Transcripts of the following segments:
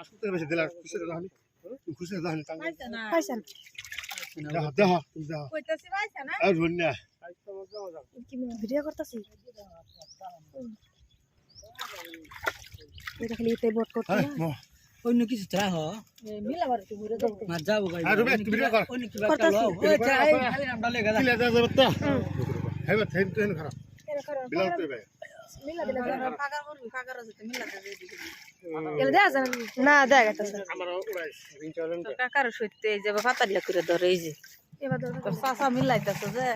আসতে বেশি দিলা খুশি রাখনি খুশি রাখনি টাঙ্গা পাইছেন দেখো দেখো দেখো কইতাছি পাইছ না আর ধন্যা কি ভিডিও করতেছি এটা খালি এতে বট করতে আরে না মো অন্য কিছু তো রাখো মিলাবার তো ঘুরে দাও মাছ যাবো গাই আর রুবে একটু ভিডিও কর অন্য কি বাচ্চা লো ওই চাই খালি নাম ডালে গেলা কি লাগা যাবে তো হেবা থেন তো হেন খারাপ বিলাও তো ভাই মিলা দিলে ফাগার করবি ফাগার আছে তো মিলাতে দে দিবি গেলে দেখা যাবে না দেখা যাচ্ছে আমার উড়াইস রিং চলেন তো কাকার সইতে এই যে ফাতালিয়া করে ধরে এই যে এবার ধর তোর চাচা মিলাইতাছে যে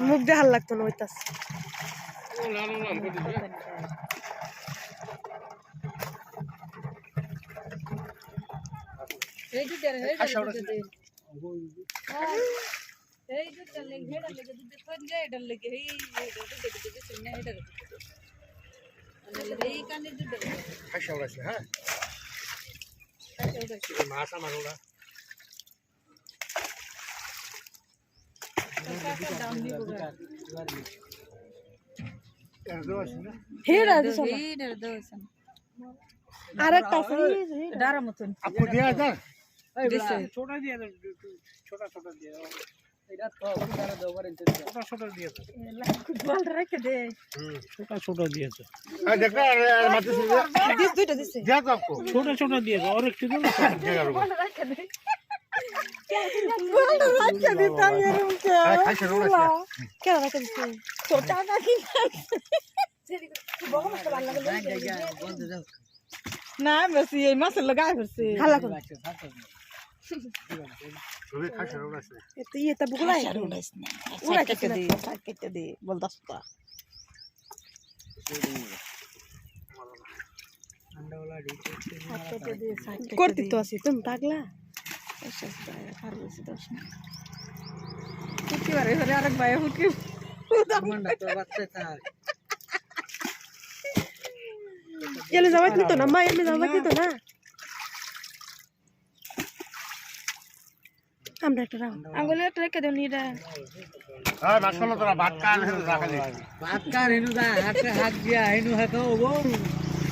মুখ দেখার লাগতো না ওইতাস না না না কই দিবে এই যে দে এই যে চলে ঘেড়া লেগে দুধ কোন যায় ডল লেগে এই দেখে শুনে এটা এই কানে দুধ খাইছা উড়াইছে হ্যাঁ মাছ আমার উড়া এর দোস না হেরা দিছ না এই দোস আরেকটা আছে ডারা মতন আপু দিয়া যা দিছে ছোটা দিয়ে ছোটা দিয়ে এটা তো উড়ারে দাও করে ছোটা দিয়ে বল রেখে দে ছোটা দিয়েছে এই দেখো মাছ দিস দুইটা দিছে যা তো আপু ছোটা দিয়েছে আর একটু দাও বল রেখে দে বল রেখে দে তাই এরকম কে খাইছা উড়াইছে কে রেখে দিছে ছোটা নাকি বড় মাছ ভালো লাগে বলতে যাও না বেশি এই মাছ লাগাই করছে ভালো করে রুবে খাইছা উড়াইছে এতে এটা বুগলাই উড়া কেটে দে বল দস্তা अंडावाला डीचे করতে তো আছে তুমি পাগলা হুকি বারে ঘরে আরেক ভাই হুকি मंडा तो बच्चे था এলে যাওয়াই নিত না মা এলে যাওয়াই নিত না আমরা একটা রাও আঙ্গুলে একটা রেখে দেও নিরা হ্যাঁ মাছ কল তোরা ভাত কান হেন রাখালি बात कर इनु दा हाथ दिया इनु है तो वो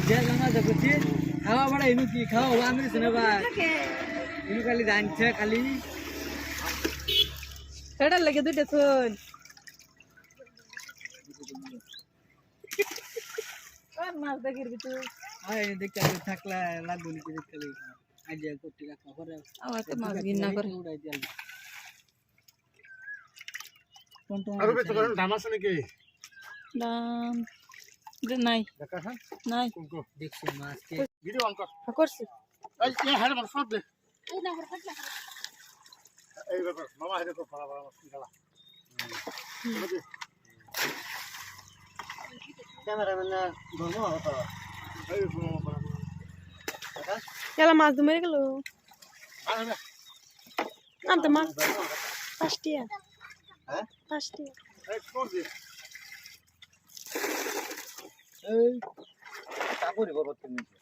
जे लंगा जब छी खावा बड़ा इनु की खाओ आमरी सुने बा इनु खाली दान छे खाली হেডার লাগে দুইটা শুন আর মাছ দেখিরবি তুই आए देख के थकला लागू नी देख के आज कोटी का खबर है আমার তো মাছ গিন্না করে उड़ाई दिया कौन तो আর রুবে তো দাম আছে নাকি দাম নাই দেখা হ্যাঁ নাই কোনকো देख से मास के ভিডিও অন কর করছি এই এ হেড মাছ সব দে এই ব্যাপার মামা হেড তো ফলা ফলা মাছ গলা कैमरामैन दोनों होता এই মামা ফলা এলা মাছ ধরে গেল আরে আম তো মাছ পাঁচটিয়া হ্যাঁ পাঁচটিয়া এই কোন দে এই কাপড় বরবাদ করে নিছে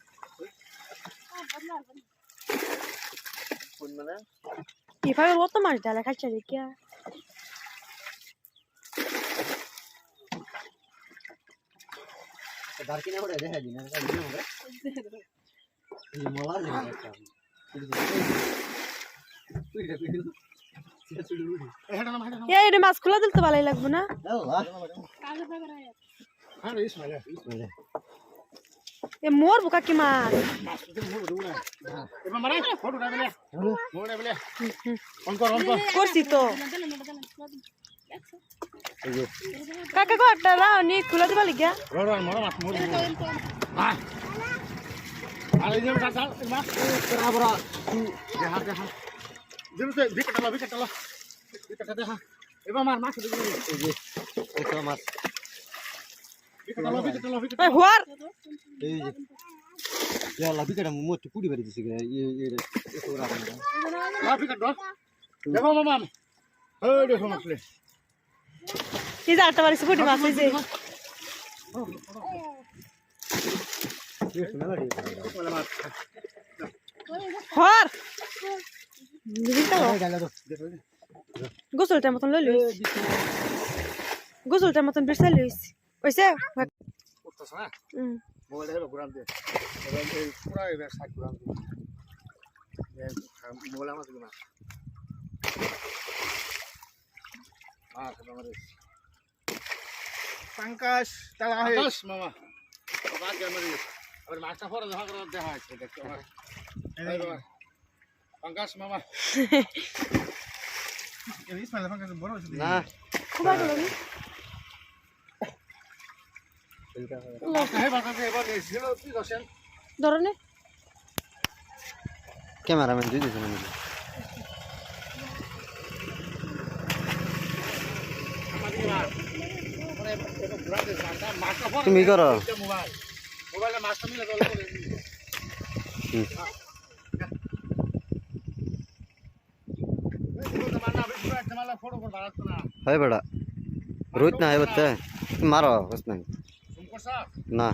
কোন মানে এভাবে কত মাছ ডালা খাচ্ছে দেখিয়া दारकी ने उड़े देखा जी ना का वीडियो में ये मला ले रहा এই হেড না হেড না এই রে মাছ খোলা দিলে তো ভালোই লাগবে না হ্যাঁ এই সময় এ মোর বুকা কি মাছ এবার মারে ফটো ডাবলে মোড়ে বলে অন কর করছি তো কাকা কো একটা রাও নি খোলা দিবা লাগিয়া রড় মোড় মাছ মোড় হ্যাঁ আরে যে কাটা মাছ বরাবর দেখা দেখা যেতে বিকেটলা বিকেটা দেখা এবার মার মাছ দিবি এই যে এটা মাছ বিকেটলা এই হোয়ার এই যে या लाभिकडे मोठी पुडी भरी दिसते ये ओरा বিকেট দেখো মামা ওই দেখো মাছলে এই যে আটটা বাড়ি পুটি মাছ এই যে ये सुना रे মাছ হোয়ার দিদিটা गाला दो গোসলটার মতন লই লইস গোসলটার মতন বেশা লইস কইছে করতেছ না মোবাইল হেবা ঘুরান দিয়ে এবার এই পুরা এবার সাইড ঘুরান দিয়ে মোবাইল আমার দিকে না আমার Pangkas talah আকাশ মামা বাদ গেল মারি আবার মাছটা পরে দেখা করে দেখা আছে দেখতে আমার এই বাবা পঙ্কাশ মামা ini semalam pangkas boros sih. না খুব ভালো লাগে মাছটা হেবা কাছে এবার ছিল কি করছেন ধরনে ক্যামেরাম্যান দুই দিয়েছেন আমি তুমি করো মোবাইলে মাছটা মিলে দল করে হয় বেড়া রোহিত না এবার মারো বুঝ নাই না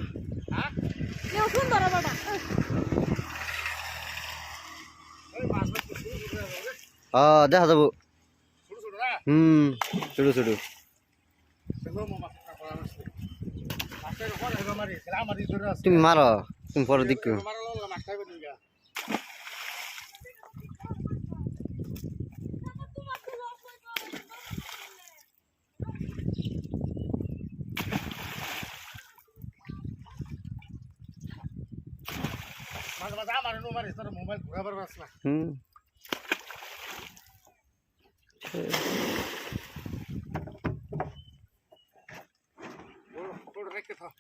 কেউ সুন্দর বাবা দেখা যাবো ছোটো ছোটো তুমি মারো তুমি পরে দেখো মোবাইল ঘুরাবার আসলা রেখে থাক